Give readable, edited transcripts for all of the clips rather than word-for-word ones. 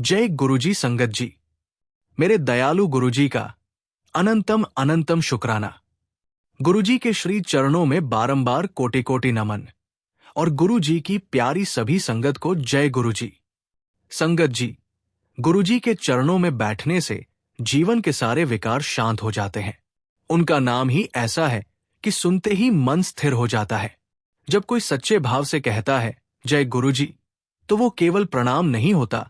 जय गुरुजी संगत जी। मेरे दयालु गुरुजी का अनंतम अनंतम शुक्राना। गुरुजी के श्री चरणों में बारंबार कोटि कोटि नमन। और गुरुजी की प्यारी सभी संगत को जय गुरुजी। संगत जी, गुरुजी के चरणों में बैठने से जीवन के सारे विकार शांत हो जाते हैं। उनका नाम ही ऐसा है कि सुनते ही मन स्थिर हो जाता है। जब कोई सच्चे भाव से कहता है जय गुरुजी, तो वो केवल प्रणाम नहीं होता,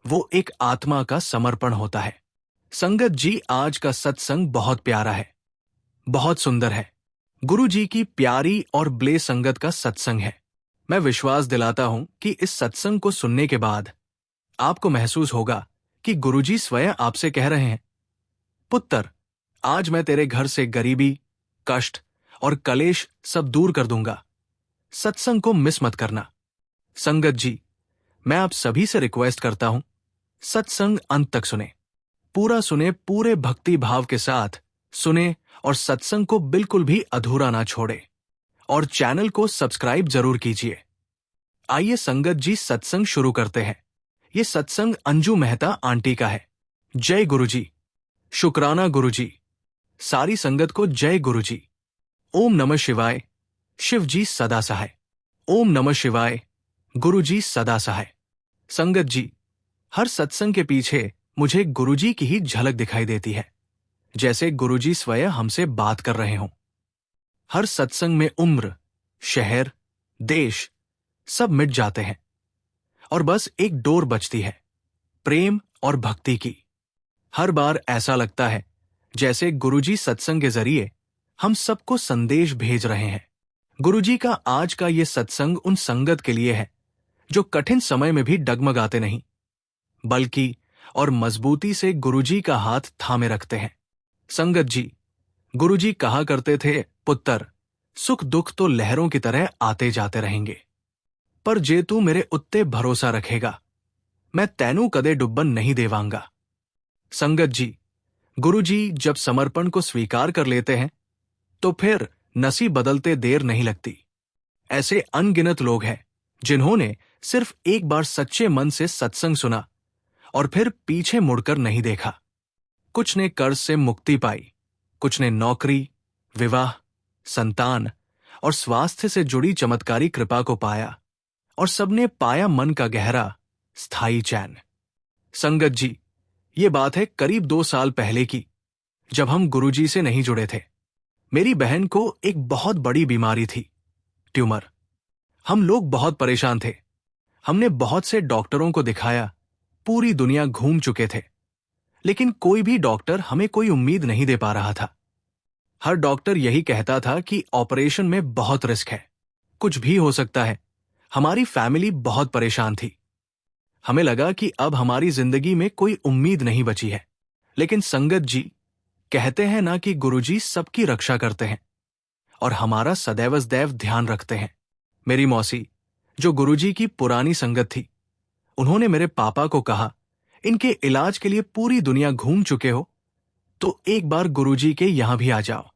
वो एक आत्मा का समर्पण होता है। संगत जी, आज का सत्संग बहुत प्यारा है, बहुत सुंदर है। गुरुजी की प्यारी और ब्ले संगत का सत्संग है। मैं विश्वास दिलाता हूं कि इस सत्संग को सुनने के बाद आपको महसूस होगा कि गुरुजी स्वयं आपसे कह रहे हैं, पुत्र, आज मैं तेरे घर से गरीबी, कष्ट और कलेश सब दूर कर दूंगा। सत्संग को मिस मत करना। संगत जी, मैं आप सभी से रिक्वेस्ट करता हूं, सत्संग अंत तक सुने, पूरा सुने, पूरे भक्ति भाव के साथ सुने और सत्संग को बिल्कुल भी अधूरा ना छोड़े। और चैनल को सब्सक्राइब जरूर कीजिए। आइए संगत जी, सत्संग शुरू करते हैं। ये सत्संग अंजू मेहता आंटी का है। जय गुरुजी। शुक्राना गुरुजी। सारी संगत को जय गुरुजी। ओम नमः शिवाय। शिव जी सदा सहाय। ओम नमः शिवाय। गुरुजी सदा सहाय। संगत जी, हर सत्संग के पीछे मुझे गुरुजी की ही झलक दिखाई देती है, जैसे गुरुजी स्वयं हमसे बात कर रहे हों। हर सत्संग में उम्र, शहर, देश सब मिट जाते हैं और बस एक डोर बजती है, प्रेम और भक्ति की। हर बार ऐसा लगता है जैसे गुरुजी सत्संग के जरिए हम सबको संदेश भेज रहे हैं। गुरुजी का आज का ये सत्संग उन संगत के लिए है जो कठिन समय में भी डगमगाते नहीं, बल्कि और मजबूती से गुरुजी का हाथ थामे रखते हैं। संगत जी, गुरुजी कहा करते थे, पुत्र, सुख दुख तो लहरों की तरह आते जाते रहेंगे, पर जे तू मेरे उत्ते भरोसा रखेगा, मैं तैनू कदे डुब्बन नहीं देवांगा। संगत जी, गुरुजी जब समर्पण को स्वीकार कर लेते हैं तो फिर नसीब बदलते देर नहीं लगती। ऐसे अनगिनत लोग हैं जिन्होंने सिर्फ एक बार सच्चे मन से सत्संग सुना और फिर पीछे मुड़कर नहीं देखा। कुछ ने कर्ज से मुक्ति पाई, कुछ ने नौकरी, विवाह, संतान और स्वास्थ्य से जुड़ी चमत्कारी कृपा को पाया, और सबने पाया मन का गहरा स्थायी चैन। संगत जी, ये बात है करीब 2 साल पहले की, जब हम गुरुजी से नहीं जुड़े थे। मेरी बहन को एक बहुत बड़ी बीमारी थी, ट्यूमर। हम लोग बहुत परेशान थे। हमने बहुत से डॉक्टरों को दिखाया, पूरी दुनिया घूम चुके थे, लेकिन कोई भी डॉक्टर हमें कोई उम्मीद नहीं दे पा रहा था। हर डॉक्टर यही कहता था कि ऑपरेशन में बहुत रिस्क है, कुछ भी हो सकता है। हमारी फैमिली बहुत परेशान थी। हमें लगा कि अब हमारी जिंदगी में कोई उम्मीद नहीं बची है। लेकिन संगत जी, कहते हैं ना कि गुरुजी सबकी रक्षा करते हैं और हमारा सदैव सदैव ध्यान रखते हैं। मेरी मौसी, जो गुरुजी की पुरानी संगत थी, उन्होंने मेरे पापा को कहा, इनके इलाज के लिए पूरी दुनिया घूम चुके हो तो एक बार गुरुजी के यहां भी आ जाओ।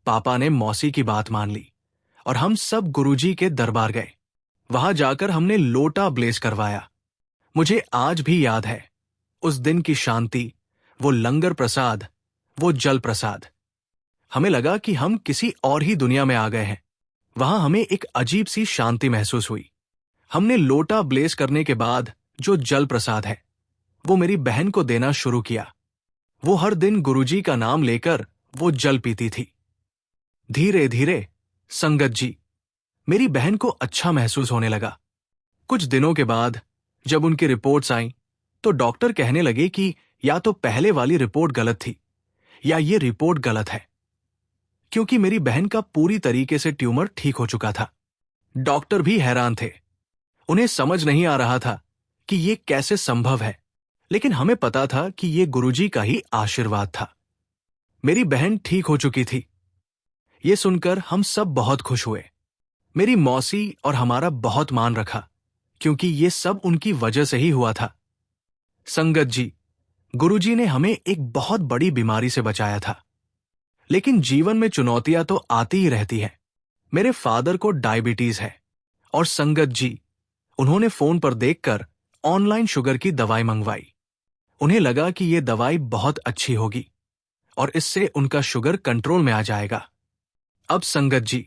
पापा ने मौसी की बात मान ली और हम सब गुरुजी के दरबार गए। वहां जाकर हमने लोटा ब्लेस करवाया। मुझे आज भी याद है उस दिन की शांति, वो लंगर प्रसाद, वो जल प्रसाद। हमें लगा कि हम किसी और ही दुनिया में आ गए हैं। वहां हमें एक अजीब सी शांति महसूस हुई। हमने लोटा ब्लेस करने के बाद जो जल प्रसाद है, वो मेरी बहन को देना शुरू किया। वो हर दिन गुरुजी का नाम लेकर वो जल पीती थी। धीरे धीरे संगत जी, मेरी बहन को अच्छा महसूस होने लगा। कुछ दिनों के बाद जब उनकी रिपोर्ट्स आईं, तो डॉक्टर कहने लगे कि या तो पहले वाली रिपोर्ट गलत थी या ये रिपोर्ट गलत है, क्योंकि मेरी बहन का पूरी तरीके से ट्यूमर ठीक हो चुका था। डॉक्टर भी हैरान थे। उन्हें समझ नहीं आ रहा था कि ये कैसे संभव है, लेकिन हमें पता था कि ये गुरुजी का ही आशीर्वाद था। मेरी बहन ठीक हो चुकी थी। ये सुनकर हम सब बहुत खुश हुए। मेरी मौसी और हमारा बहुत मान रखा, क्योंकि ये सब उनकी वजह से ही हुआ था। संगत जी, गुरुजी ने हमें एक बहुत बड़ी बीमारी से बचाया था, लेकिन जीवन में चुनौतियां तो आती ही रहती हैं। मेरे फादर को डायबिटीज है और संगत जी, उन्होंने फोन पर देखकर ऑनलाइन शुगर की दवाई मंगवाई। उन्हें लगा कि ये दवाई बहुत अच्छी होगी और इससे उनका शुगर कंट्रोल में आ जाएगा। अब संगत जी,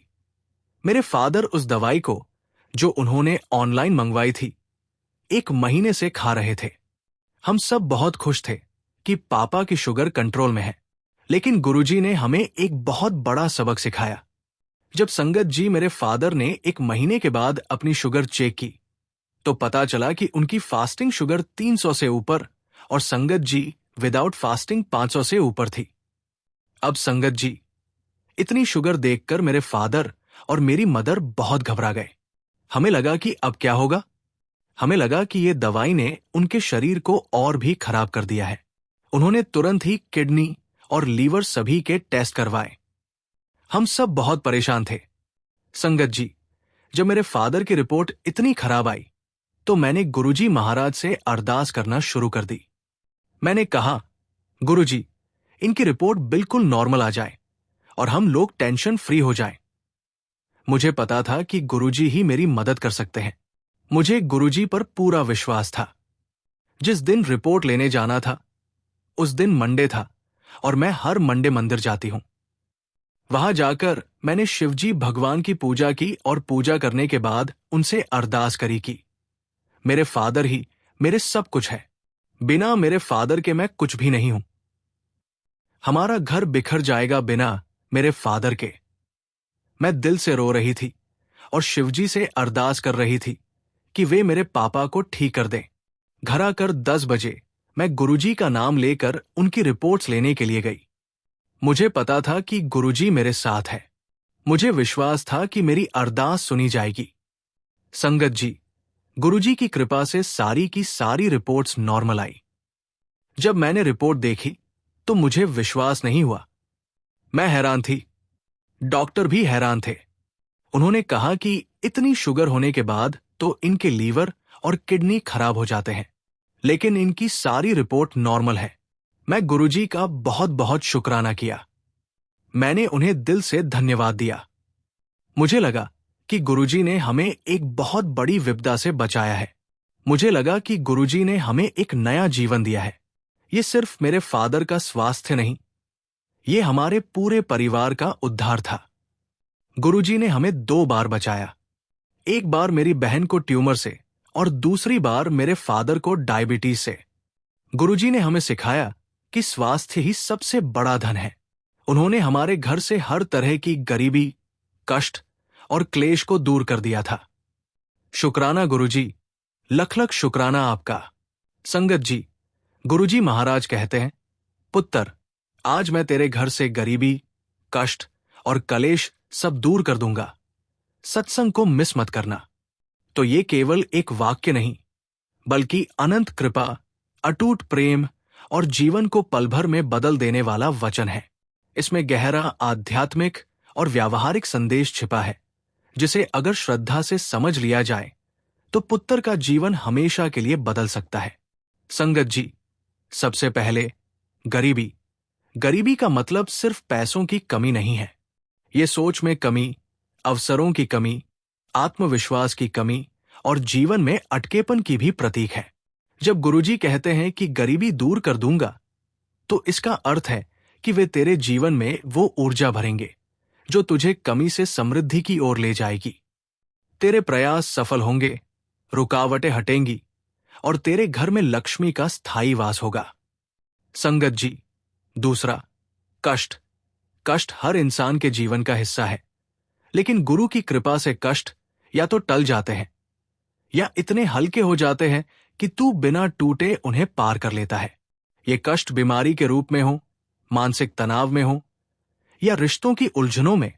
मेरे फादर उस दवाई को, जो उन्होंने ऑनलाइन मंगवाई थी, 1 महीने से खा रहे थे। हम सब बहुत खुश थे कि पापा की शुगर कंट्रोल में है। लेकिन गुरुजी ने हमें एक बहुत बड़ा सबक सिखाया। जब संगत जी मेरे फादर ने 1 महीने के बाद अपनी शुगर चेक की, तो पता चला कि उनकी फास्टिंग शुगर 300 से ऊपर और संगत जी विदाउट फास्टिंग 500 से ऊपर थी। अब संगत जी, इतनी शुगर देखकर मेरे फादर और मेरी मदर बहुत घबरा गए। हमें लगा कि अब क्या होगा। हमें लगा कि ये दवाई ने उनके शरीर को और भी खराब कर दिया है। उन्होंने तुरंत ही किडनी और लीवर सभी के टेस्ट करवाए। हम सब बहुत परेशान थे। संगत जी, जब मेरे फादर की रिपोर्ट इतनी खराब आई, तो मैंने गुरुजी महाराज से अरदास करना शुरू कर दी। मैंने कहा, गुरुजी, इनकी रिपोर्ट बिल्कुल नॉर्मल आ जाए और हम लोग टेंशन फ्री हो जाएं। मुझे पता था कि गुरुजी ही मेरी मदद कर सकते हैं। मुझे गुरुजी पर पूरा विश्वास था। जिस दिन रिपोर्ट लेने जाना था, उस दिन मंडे था और मैं हर मंडे मंदिर जाती हूं। वहां जाकर मैंने शिवजी भगवान की पूजा की और पूजा करने के बाद उनसे अरदास करी कि मेरे फादर ही मेरे सब कुछ है। बिना मेरे फादर के मैं कुछ भी नहीं हूं। हमारा घर बिखर जाएगा बिना मेरे फादर के। मैं दिल से रो रही थी और शिवजी से अरदास कर रही थी कि वे मेरे पापा को ठीक कर दें। घर आकर 10 बजे मैं गुरुजी का नाम लेकर उनकी रिपोर्ट्स लेने के लिए गई। मुझे पता था कि गुरुजी मेरे साथ है। मुझे विश्वास था कि मेरी अरदास सुनी जाएगी। संगत जी, गुरुजी की कृपा से सारी की सारी रिपोर्ट्स नॉर्मल आई। जब मैंने रिपोर्ट देखी तो मुझे विश्वास नहीं हुआ। मैं हैरान थी। डॉक्टर भी हैरान थे। उन्होंने कहा कि इतनी शुगर होने के बाद तो इनके लीवर और किडनी खराब हो जाते हैं, लेकिन इनकी सारी रिपोर्ट नॉर्मल है। मैं गुरुजी का बहुत बहुत शुक्राना किया। मैंने उन्हें दिल से धन्यवाद दिया। मुझे लगा कि गुरुजी ने हमें एक बहुत बड़ी विपदा से बचाया है। मुझे लगा कि गुरुजी ने हमें एक नया जीवन दिया है। ये सिर्फ मेरे फादर का स्वास्थ्य नहीं, ये हमारे पूरे परिवार का उद्धार था। गुरुजी ने हमें 2 बार बचाया। एक बार मेरी बहन को ट्यूमर से और दूसरी बार मेरे फादर को डायबिटीज से। गुरुजी ने हमें सिखाया कि स्वास्थ्य ही सबसे बड़ा धन है। उन्होंने हमारे घर से हर तरह की गरीबी, कष्ट और क्लेश को दूर कर दिया था। शुक्राना गुरुजी, लख लख शुक्राना आपका। संगत जी, गुरुजी महाराज कहते हैं, पुत्र, आज मैं तेरे घर से गरीबी, कष्ट और कलेश सब दूर कर दूंगा। सत्संग को मिस मत करना। तो ये केवल एक वाक्य नहीं, बल्कि अनंत कृपा, अटूट प्रेम और जीवन को पल भर में बदल देने वाला वचन है। इसमें गहरा आध्यात्मिक और व्यावहारिक संदेश छिपा है, जिसे अगर श्रद्धा से समझ लिया जाए तो पुत्र का जीवन हमेशा के लिए बदल सकता है। संगत जी, सबसे पहले गरीबी। गरीबी का मतलब सिर्फ पैसों की कमी नहीं है। ये सोच में कमी, अवसरों की कमी, आत्मविश्वास की कमी और जीवन में अटकेपन की भी प्रतीक है। जब गुरुजी कहते हैं कि गरीबी दूर कर दूंगा, तो इसका अर्थ है कि वे तेरे जीवन में वो ऊर्जा भरेंगे जो तुझे कमी से समृद्धि की ओर ले जाएगी। तेरे प्रयास सफल होंगे, रुकावटें हटेंगी और तेरे घर में लक्ष्मी का स्थायी वास होगा। संगत जी, दूसरा, कष्ट। कष्ट हर इंसान के जीवन का हिस्सा है, लेकिन गुरु की कृपा से कष्ट या तो टल जाते हैं या इतने हल्के हो जाते हैं कि तू बिना टूटे उन्हें पार कर लेता है। ये कष्ट बीमारी के रूप में हो, मानसिक तनाव में हो या रिश्तों की उलझनों में,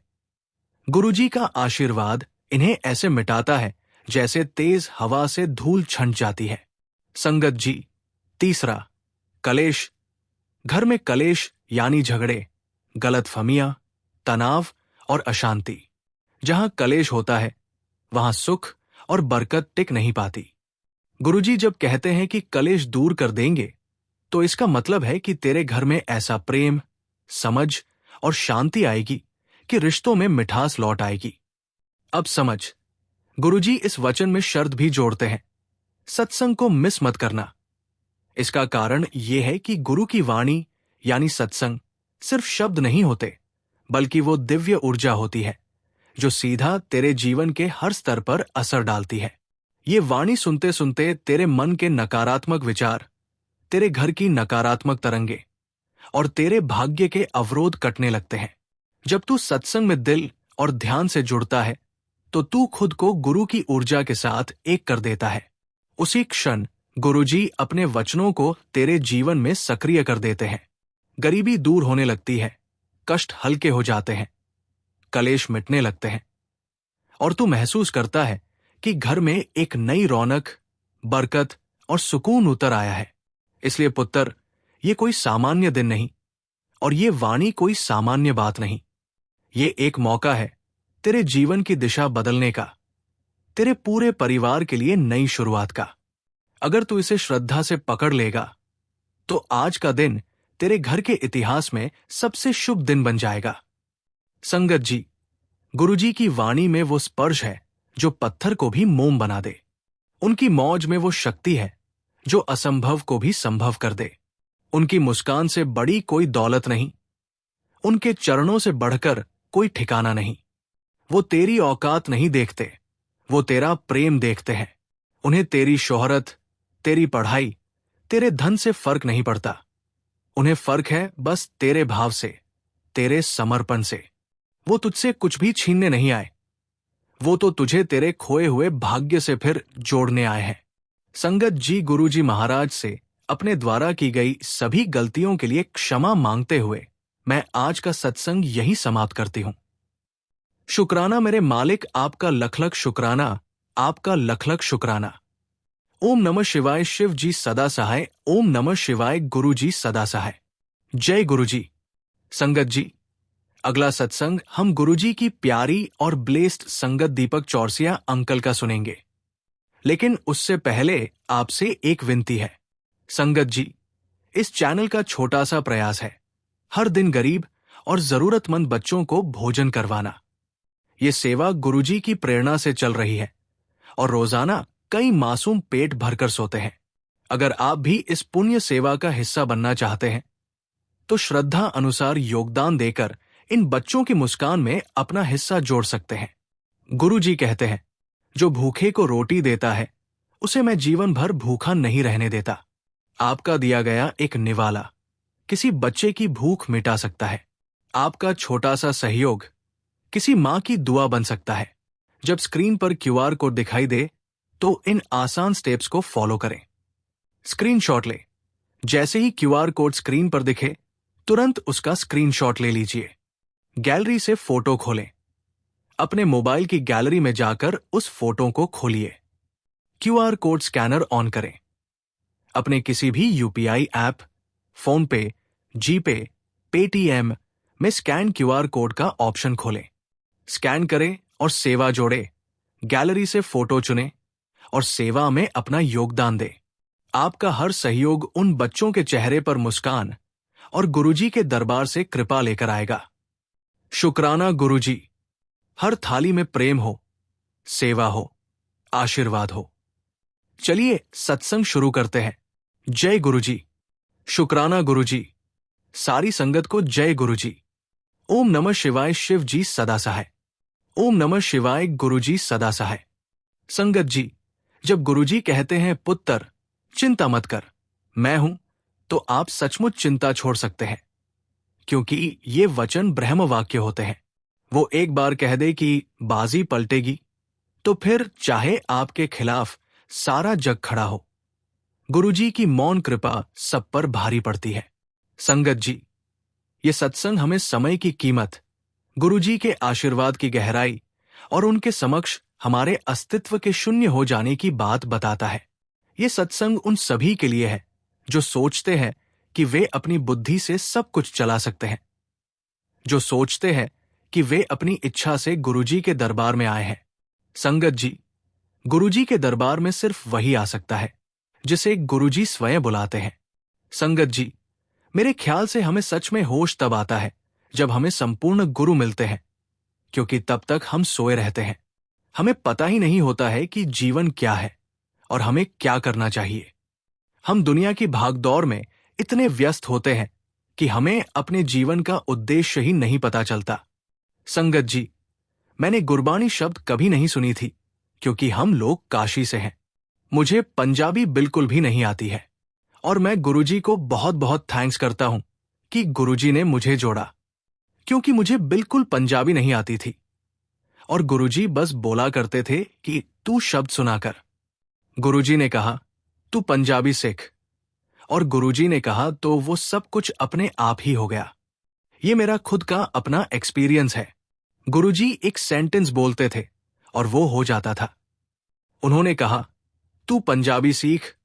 गुरुजी का आशीर्वाद इन्हें ऐसे मिटाता है जैसे तेज हवा से धूल छंट जाती है। संगत जी, तीसरा, कलेश। घर में कलेश यानी झगड़े, गलतफहमियां, तनाव और अशांति। जहां कलेश होता है, वहां सुख और बरकत टिक नहीं पाती। गुरुजी जब कहते हैं कि कलेश दूर कर देंगे, तो इसका मतलब है कि तेरे घर में ऐसा प्रेम, समझ और शांति आएगी कि रिश्तों में मिठास लौट आएगी। अब समझ, गुरुजी इस वचन में शर्त भी जोड़ते हैं, सत्संग को मिस मत करना। इसका कारण यह है कि गुरु की वाणी यानी सत्संग सिर्फ शब्द नहीं होते, बल्कि वो दिव्य ऊर्जा होती है जो सीधा तेरे जीवन के हर स्तर पर असर डालती है। ये वाणी सुनते सुनते तेरे मन के नकारात्मक विचार, तेरे घर की नकारात्मक तरंगे और तेरे भाग्य के अवरोध कटने लगते हैं। जब तू सत्संग में दिल और ध्यान से जुड़ता है तो तू खुद को गुरु की ऊर्जा के साथ एक कर देता है। उसी क्षण गुरुजी अपने वचनों को तेरे जीवन में सक्रिय कर देते हैं। गरीबी दूर होने लगती है, कष्ट हल्के हो जाते हैं, कलेश मिटने लगते हैं और तू महसूस करता है कि घर में एक नई रौनक, बरकत और सुकून उतर आया है। इसलिए पुत्र, ये कोई सामान्य दिन नहीं और ये वाणी कोई सामान्य बात नहीं। ये एक मौका है तेरे जीवन की दिशा बदलने का, तेरे पूरे परिवार के लिए नई शुरुआत का। अगर तू इसे श्रद्धा से पकड़ लेगा तो आज का दिन तेरे घर के इतिहास में सबसे शुभ दिन बन जाएगा। संगत जी, गुरुजी की वाणी में वो स्पर्श है जो पत्थर को भी मोम बना दे। उनकी मौज में वो शक्ति है जो असंभव को भी संभव कर दे। उनकी मुस्कान से बड़ी कोई दौलत नहीं, उनके चरणों से बढ़कर कोई ठिकाना नहीं। वो तेरी औकात नहीं देखते, वो तेरा प्रेम देखते हैं। उन्हें तेरी शोहरत, तेरी पढ़ाई, तेरे धन से फर्क नहीं पड़ता। उन्हें फर्क है बस तेरे भाव से, तेरे समर्पण से। वो तुझसे कुछ भी छीनने नहीं आए, वो तो तुझे तेरे खोए हुए भाग्य से फिर जोड़ने आए हैं। संगत जी, गुरुजी महाराज से अपने द्वारा की गई सभी गलतियों के लिए क्षमा मांगते हुए मैं आज का सत्संग यहीं समाप्त करती हूं। शुक्राना मेरे मालिक, आपका लख लख शुक्राना, आपका लख लख शुक्राना। ओम नमः शिवाय, शिव जी सदा सहाय। ओम नमः शिवाय, गुरु जी सदा सहाय। जय गुरु जी। संगत जी, अगला सत्संग हम गुरुजी की प्यारी और ब्लेस्ड संगत दीपक चौरसिया अंकल का सुनेंगे। लेकिन उससे पहले आपसे एक विनती है। संगत जी, इस चैनल का छोटा सा प्रयास है हर दिन गरीब और जरूरतमंद बच्चों को भोजन करवाना। ये सेवा गुरुजी की प्रेरणा से चल रही है और रोजाना कई मासूम पेट भरकर सोते हैं। अगर आप भी इस पुण्य सेवा का हिस्सा बनना चाहते हैं तो श्रद्धा अनुसार योगदान देकर इन बच्चों की मुस्कान में अपना हिस्सा जोड़ सकते हैं। गुरुजी कहते हैं, जो भूखे को रोटी देता है उसे मैं जीवन भर भूखा नहीं रहने देता। आपका दिया गया एक निवाला किसी बच्चे की भूख मिटा सकता है। आपका छोटा सा सहयोग किसी मां की दुआ बन सकता है। जब स्क्रीन पर क्यूआर कोड दिखाई दे तो इन आसान स्टेप्स को फॉलो करें। स्क्रीनशॉट ले। जैसे ही क्यूआर कोड स्क्रीन पर दिखे तुरंत उसका स्क्रीनशॉट ले लीजिए। गैलरी से फोटो खोलें। अपने मोबाइल की गैलरी में जाकर उस फोटो को खोलिए। क्यूआर कोड स्कैनर ऑन करें। अपने किसी भी यूपीआई ऐप, फोन पे, जीपे, पेटीएम में स्कैन क्यूआर कोड का ऑप्शन खोलें। स्कैन करें और सेवा जोड़े। गैलरी से फोटो चुनें और सेवा में अपना योगदान दें। आपका हर सहयोग उन बच्चों के चेहरे पर मुस्कान और गुरुजी के दरबार से कृपा लेकर आएगा। शुक्राना गुरुजी। हर थाली में प्रेम हो, सेवा हो, आशीर्वाद हो। चलिए सत्संग शुरू करते हैं। जय गुरुजी। शुक्राना गुरुजी। सारी संगत को जय गुरुजी। ओम नमः शिवाय, शिव जी सदा सहाय। ओम नमः शिवाय, गुरुजी सदा सहाय। संगत जी, जब गुरुजी कहते हैं पुत्र चिंता मत कर, मैं हूं, तो आप सचमुच चिंता छोड़ सकते हैं, क्योंकि ये वचन ब्रह्म वाक्य होते हैं। वो एक बार कह दे कि बाजी पलटेगी तो फिर चाहे आपके खिलाफ सारा जग खड़ा हो। गुरुजी की मौन कृपा सब पर भारी पड़ती है। संगत जी, ये सत्संग हमें समय की कीमत, गुरुजी के आशीर्वाद की गहराई और उनके समक्ष हमारे अस्तित्व के शून्य हो जाने की बात बताता है। ये सत्संग उन सभी के लिए है जो सोचते हैं कि वे अपनी बुद्धि से सब कुछ चला सकते हैं, जो सोचते हैं कि वे अपनी इच्छा से गुरुजी के दरबार में आए हैं। संगत जी, गुरुजी के दरबार में सिर्फ वही आ सकता है जिसे गुरुजी स्वयं बुलाते हैं। संगत जी, मेरे ख्याल से हमें सच में होश तब आता है जब हमें संपूर्ण गुरु मिलते हैं, क्योंकि तब तक हम सोए रहते हैं। हमें पता ही नहीं होता है कि जीवन क्या है और हमें क्या करना चाहिए। हम दुनिया की भागदौड़ में इतने व्यस्त होते हैं कि हमें अपने जीवन का उद्देश्य ही नहीं पता चलता। संगत जी, मैंने गुरबानी शब्द कभी नहीं सुनी थी, क्योंकि हम लोग काशी से हैं। मुझे पंजाबी बिल्कुल भी नहीं आती है, और मैं गुरुजी को बहुत बहुत थैंक्स करता हूं कि गुरुजी ने मुझे जोड़ा, क्योंकि मुझे बिल्कुल पंजाबी नहीं आती थी। और गुरुजी बस बोला करते थे कि तू शब्द सुना कर। गुरुजी ने कहा तू पंजाबी सीख, और गुरुजी ने कहा तो वो सब कुछ अपने आप ही हो गया। ये मेरा खुद का अपना एक्सपीरियंस है। गुरुजी एक सेंटेंस बोलते थे और वो हो जाता था। उन्होंने कहा तू पंजाबी सीख,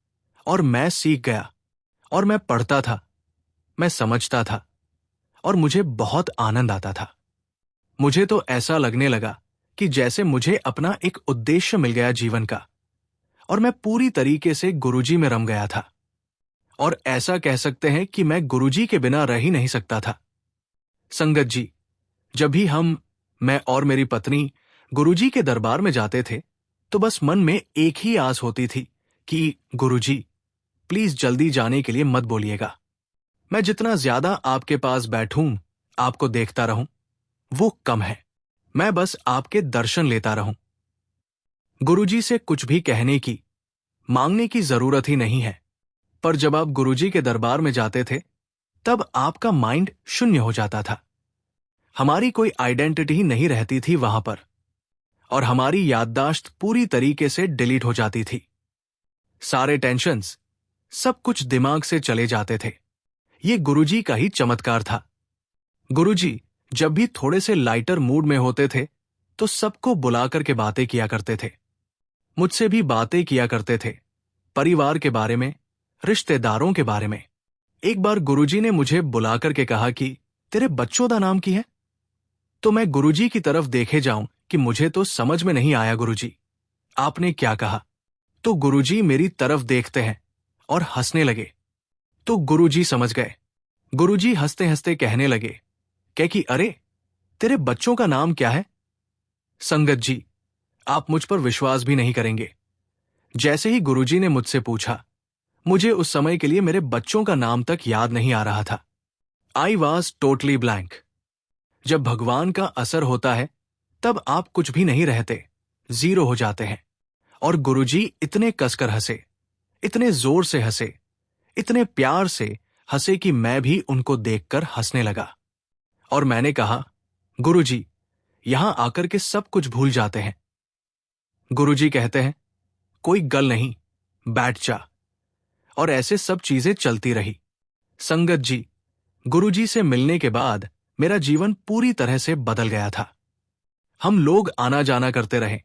और मैं सीख गया, और मैं पढ़ता था, मैं समझता था, और मुझे बहुत आनंद आता था। मुझे तो ऐसा लगने लगा कि जैसे मुझे अपना एक उद्देश्य मिल गया जीवन का, और मैं पूरी तरीके से गुरुजी में रम गया था। और ऐसा कह सकते हैं कि मैं गुरुजी के बिना रह ही नहीं सकता था। संगत जी, जब भी मैं और मेरी पत्नी गुरुजी के दरबार में जाते थे, तो बस मन में एक ही आस होती थी कि गुरुजी, प्लीज जल्दी जाने के लिए मत बोलिएगा। मैं जितना ज्यादा आपके पास बैठूं, आपको देखता रहूं, वो कम है। मैं बस आपके दर्शन लेता रहूं। गुरुजी से कुछ भी कहने की, मांगने की जरूरत ही नहीं है। पर जब आप गुरुजी के दरबार में जाते थे, तब आपका माइंड शून्य हो जाता था। हमारी कोई आइडेंटिटी ही नहीं रहती थी वहां पर, और हमारी याददाश्त पूरी तरीके से डिलीट हो जाती थी। सारे टेंशन्स, सब कुछ दिमाग से चले जाते थे। ये गुरुजी का ही चमत्कार था। गुरुजी जब भी थोड़े से लाइटर मूड में होते थे, तो सबको बुलाकर के बातें किया करते थे। मुझसे भी बातें किया करते थे, परिवार के बारे में, रिश्तेदारों के बारे में। एक बार गुरुजी ने मुझे बुलाकर के कहा कि तेरे बच्चों का नाम की है? तो मैं गुरुजी की तरफ देखे जाऊं कि मुझे तो समझ में नहीं आया। गुरुजी, आपने क्या कहा? तो गुरुजी मेरी तरफ देखते हैं और हंसने लगे। तो गुरुजी समझ गए। गुरुजी हंसते हंसते कहने लगे कि अरे, तेरे बच्चों का नाम क्या है? संगत जी, आप मुझ पर विश्वास भी नहीं करेंगे। जैसे ही गुरुजी ने मुझसे पूछा, मुझे उस समय के लिए मेरे बच्चों का नाम तक याद नहीं आ रहा था। I was totally blank. जब भगवान का असर होता है, तब आप कुछ भी नहीं रहते, जीरो हो जाते हैं। और गुरुजी इतने कसकर हंसे, इतने जोर से हंसे, इतने प्यार से हंसे कि मैं भी उनको देखकर हंसने लगा। और मैंने कहा, गुरुजी, यहां आकर के सब कुछ भूल जाते हैं। गुरुजी कहते हैं, कोई गल नहीं, बैठ जा। और ऐसे सब चीजें चलती रही। संगत जी, गुरुजी से मिलने के बाद मेरा जीवन पूरी तरह से बदल गया था। हम लोग आना जाना करते रहे,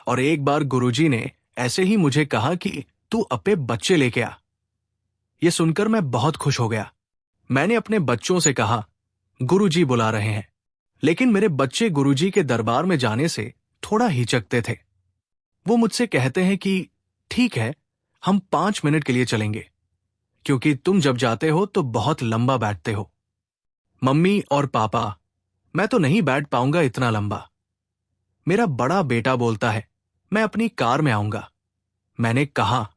और एक बार गुरुजी ने ऐसे ही मुझे कहा कि तू अपने बच्चे लेके आ। यह सुनकर मैं बहुत खुश हो गया। मैंने अपने बच्चों से कहा, गुरुजी बुला रहे हैं। लेकिन मेरे बच्चे गुरुजी के दरबार में जाने से थोड़ा हिचकते थे। वो मुझसे कहते हैं कि ठीक है, हम 5 मिनट के लिए चलेंगे, क्योंकि तुम जब जाते हो तो बहुत लंबा बैठते हो। मम्मी और पापा, मैं तो नहीं बैठ पाऊंगा इतना लंबा। मेरा बड़ा बेटा बोलता है, मैं अपनी कार में आऊंगा। मैंने कहा,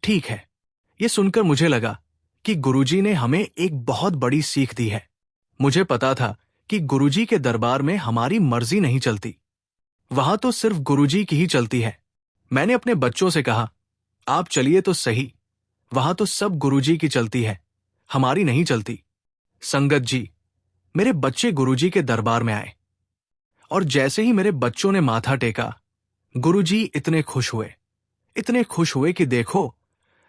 ठीक है। यह सुनकर मुझे लगा कि गुरुजी ने हमें एक बहुत बड़ी सीख दी है। मुझे पता था कि गुरुजी के दरबार में हमारी मर्जी नहीं चलती, वहां तो सिर्फ गुरुजी की ही चलती है। मैंने अपने बच्चों से कहा, आप चलिए तो सही, वहां तो सब गुरुजी की चलती है, हमारी नहीं चलती। संगत जी, मेरे बच्चे गुरुजी के दरबार में आए, और जैसे ही मेरे बच्चों ने माथा टेका, गुरुजी इतने खुश हुए कि देखो,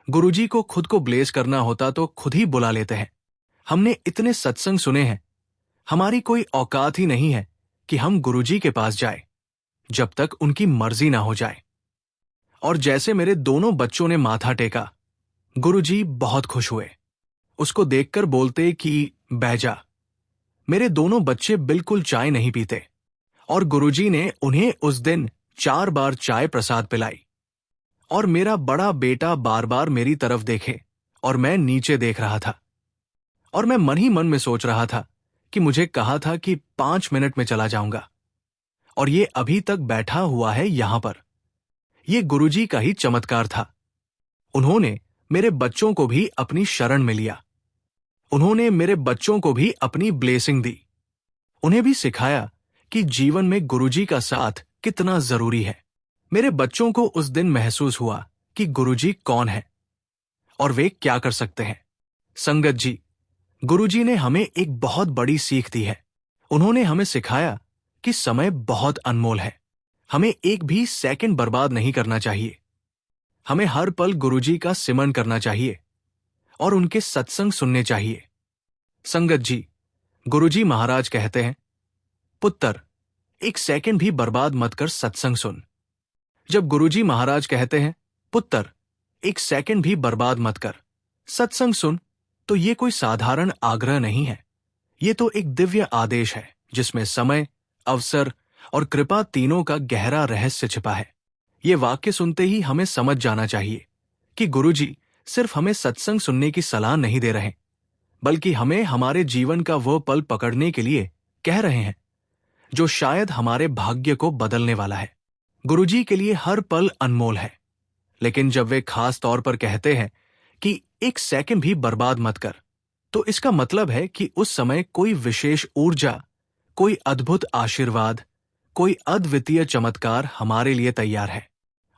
गुरुजी को खुद को ब्लेस करना होता तो खुद ही बुला लेते हैं। हमने इतने सत्संग सुने हैं, हमारी कोई औकात ही नहीं है कि हम गुरुजी के पास जाए, जब तक उनकी मर्जी ना हो जाए। और जैसे मेरे दोनों बच्चों ने माथा टेका, गुरुजी बहुत खुश हुए। उसको देखकर बोलते कि बह जा। मेरे दोनों बच्चे बिल्कुल चाय नहीं पीते, और गुरुजी ने उन्हें उस दिन 4 बार चाय प्रसाद पिलाई। और मेरा बड़ा बेटा बार बार मेरी तरफ देखे, और मैं नीचे देख रहा था। और मैं मन ही मन में सोच रहा था कि मुझे कहा था कि 5 मिनट में चला जाऊंगा, और ये अभी तक बैठा हुआ है यहां पर। ये गुरुजी का ही चमत्कार था उन्होंने मेरे बच्चों को भी अपनी शरण में लिया। उन्होंने मेरे बच्चों को भी अपनी ब्लेसिंग दी। उन्हें भी सिखाया कि जीवन में गुरुजी का साथ कितना जरूरी है। मेरे बच्चों को उस दिन महसूस हुआ कि गुरुजी कौन है और वे क्या कर सकते हैं। संगत जी, गुरुजी ने हमें एक बहुत बड़ी सीख दी है। उन्होंने हमें सिखाया कि समय बहुत अनमोल है। हमें एक भी सेकंड बर्बाद नहीं करना चाहिए। हमें हर पल गुरुजी का सिमरन करना चाहिए और उनके सत्संग सुनने चाहिए। संगत जी, गुरुजी महाराज कहते हैं, पुत्र, एक सेकंड भी बर्बाद मत कर सत्संग सुन। जब गुरुजी महाराज कहते हैं, पुत्र, एक सेकंड भी बर्बाद मत कर सत्संग सुन, तो ये कोई साधारण आग्रह नहीं है। ये तो एक दिव्य आदेश है जिसमें समय, अवसर और कृपा तीनों का गहरा रहस्य छिपा है। ये वाक्य सुनते ही हमें समझ जाना चाहिए कि गुरुजी सिर्फ हमें सत्संग सुनने की सलाह नहीं दे रहे, बल्कि हमें हमारे जीवन का वो पल पकड़ने के लिए कह रहे हैं जो शायद हमारे भाग्य को बदलने वाला है। गुरुजी के लिए हर पल अनमोल है, लेकिन जब वे खास तौर पर कहते हैं कि एक सेकंड भी बर्बाद मत कर, तो इसका मतलब है कि उस समय कोई विशेष ऊर्जा, कोई अद्भुत आशीर्वाद, कोई अद्वितीय चमत्कार हमारे लिए तैयार है।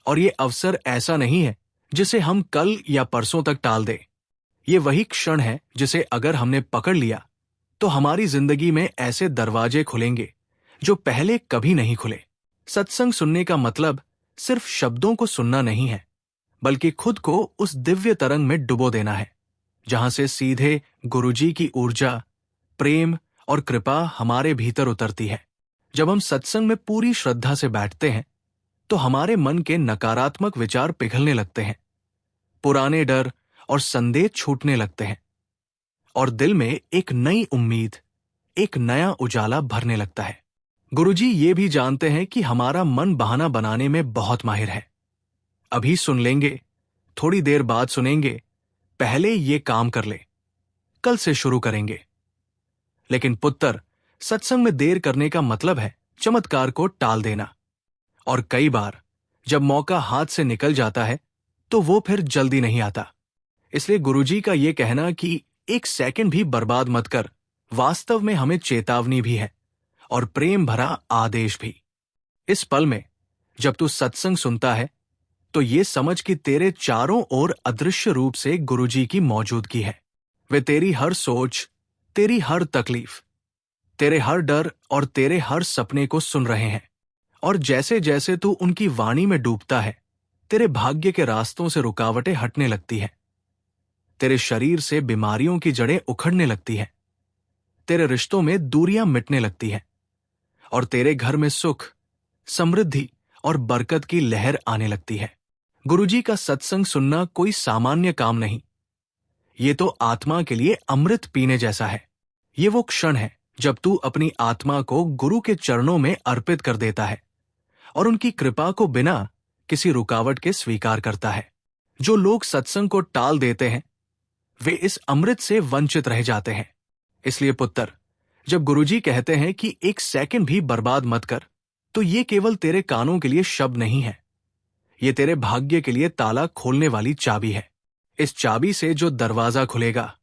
और ये अवसर ऐसा नहीं है जिसे हम कल या परसों तक टाल दें। ये वही क्षण है जिसे अगर हमने पकड़ लिया तो हमारी जिंदगी में ऐसे दरवाजे खुलेंगे जो पहले कभी नहीं खुले। सत्संग सुनने का मतलब सिर्फ शब्दों को सुनना नहीं है, बल्कि खुद को उस दिव्य तरंग में डुबो देना है जहां से सीधे गुरुजी की ऊर्जा, प्रेम और कृपा हमारे भीतर उतरती है। जब हम सत्संग में पूरी श्रद्धा से बैठते हैं तो हमारे मन के नकारात्मक विचार पिघलने लगते हैं, पुराने डर और संदेह छूटने लगते हैं और दिल में एक नई उम्मीद, एक नया उजाला भरने लगता है। गुरुजी ये भी जानते हैं कि हमारा मन बहाना बनाने में बहुत माहिर है। अभी सुन लेंगे, थोड़ी देर बाद सुनेंगे, पहले ये काम कर ले, कल से शुरू करेंगे। लेकिन पुत्र, सत्संग में देर करने का मतलब है चमत्कार को टाल देना। और कई बार जब मौका हाथ से निकल जाता है तो वो फिर जल्दी नहीं आता। इसलिए गुरुजी का ये कहना कि एक सेकंड भी बर्बाद मत कर, वास्तव में हमें चेतावनी भी है और प्रेम भरा आदेश भी। इस पल में जब तू सत्संग सुनता है तो ये समझ कि तेरे चारों ओर अदृश्य रूप से गुरुजी की मौजूदगी है। वे तेरी हर सोच, तेरी हर तकलीफ, तेरे हर डर और तेरे हर सपने को सुन रहे हैं। और जैसे जैसे तू उनकी वाणी में डूबता है, तेरे भाग्य के रास्तों से रुकावटें हटने लगती हैं। तेरे शरीर से बीमारियों की जड़ें उखड़ने लगती हैं। तेरे रिश्तों में दूरियां मिटने लगती हैं और तेरे घर में सुख, समृद्धि और बरकत की लहर आने लगती है। गुरुजी का सत्संग सुनना कोई सामान्य काम नहीं। ये तो आत्मा के लिए अमृत पीने जैसा है। ये वो क्षण है जब तू अपनी आत्मा को गुरु के चरणों में अर्पित कर देता है और उनकी कृपा को बिना किसी रुकावट के स्वीकार करता है। जो लोग सत्संग को टाल देते हैं वे इस अमृत से वंचित रह जाते हैं। इसलिए पुत्र, जब गुरुजी कहते हैं कि एक सेकंड भी बर्बाद मत कर, तो ये केवल तेरे कानों के लिए शब्द नहीं है, ये तेरे भाग्य के लिए ताला खोलने वाली चाबी है। इस चाबी से जो दरवाजा खुलेगा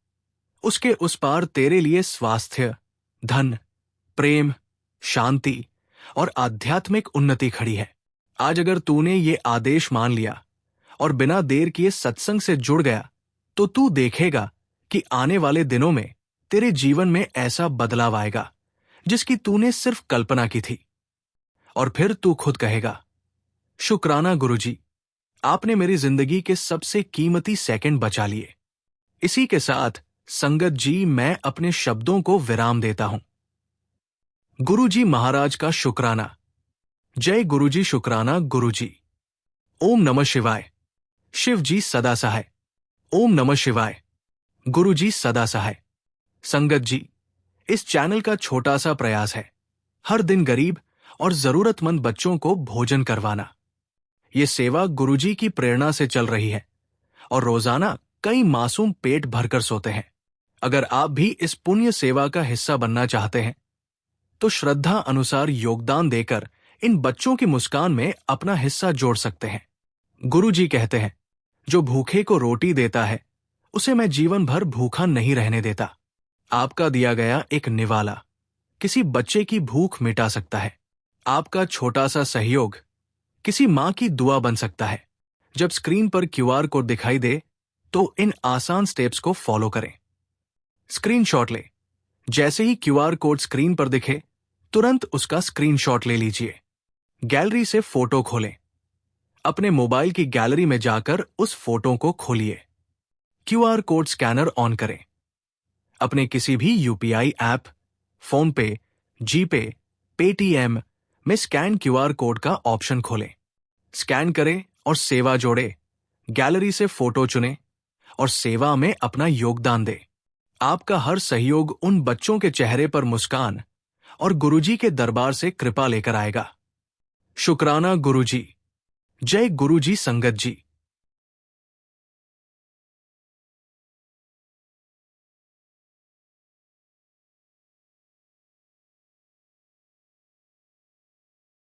उसके उस पार तेरे लिए स्वास्थ्य, धन, प्रेम, शांति और आध्यात्मिक उन्नति खड़ी है। आज अगर तूने ये आदेश मान लिया और बिना देर किए सत्संग से जुड़ गया तो तू देखेगा कि आने वाले दिनों में तेरे जीवन में ऐसा बदलाव आएगा जिसकी तूने सिर्फ कल्पना की थी। और फिर तू खुद कहेगा, शुक्राना गुरुजी, आपने मेरी जिंदगी के सबसे कीमती सेकंड बचा लिए। इसी के साथ संगत जी, मैं अपने शब्दों को विराम देता हूं। गुरुजी महाराज का शुक्राना। जय गुरुजी, शुक्राना गुरुजी। ओम नमः शिवाय। शिव जी सदा सहाय। ओम नमः शिवाय। गुरुजी सदा सहाय। संगत जी, इस चैनल का छोटा सा प्रयास है हर दिन गरीब और जरूरतमंद बच्चों को भोजन करवाना। ये सेवा गुरुजी की प्रेरणा से चल रही है और रोजाना कई मासूम पेट भरकर सोते हैं। अगर आप भी इस पुण्य सेवा का हिस्सा बनना चाहते हैं तो श्रद्धा अनुसार योगदान देकर इन बच्चों की मुस्कान में अपना हिस्सा जोड़ सकते हैं। गुरुजी कहते हैं, जो भूखे को रोटी देता है उसे मैं जीवन भर भूखा नहीं रहने देता। आपका दिया गया एक निवाला किसी बच्चे की भूख मिटा सकता है। आपका छोटा सा सहयोग किसी मां की दुआ बन सकता है। जब स्क्रीन पर क्यूआर कोड दिखाई दे तो इन आसान स्टेप्स को फॉलो करें। स्क्रीनशॉट ले। जैसे ही क्यूआर कोड स्क्रीन पर दिखे तुरंत उसका स्क्रीनशॉट ले लीजिए। गैलरी से फोटो खोलें। अपने मोबाइल की गैलरी में जाकर उस फोटो को खोलिए। क्यूआर कोड स्कैनर ऑन करें। अपने किसी भी यूपीआई ऐप, फोन पे, जीपे, पेटीएम में स्कैन क्यूआर कोड का ऑप्शन खोलें। स्कैन करें और सेवा जोड़े। गैलरी से फोटो चुनें और सेवा में अपना योगदान दें। आपका हर सहयोग उन बच्चों के चेहरे पर मुस्कान और गुरुजी के दरबार से कृपा लेकर आएगा। शुक्राना गुरुजी। जय गुरुजी संगत जी।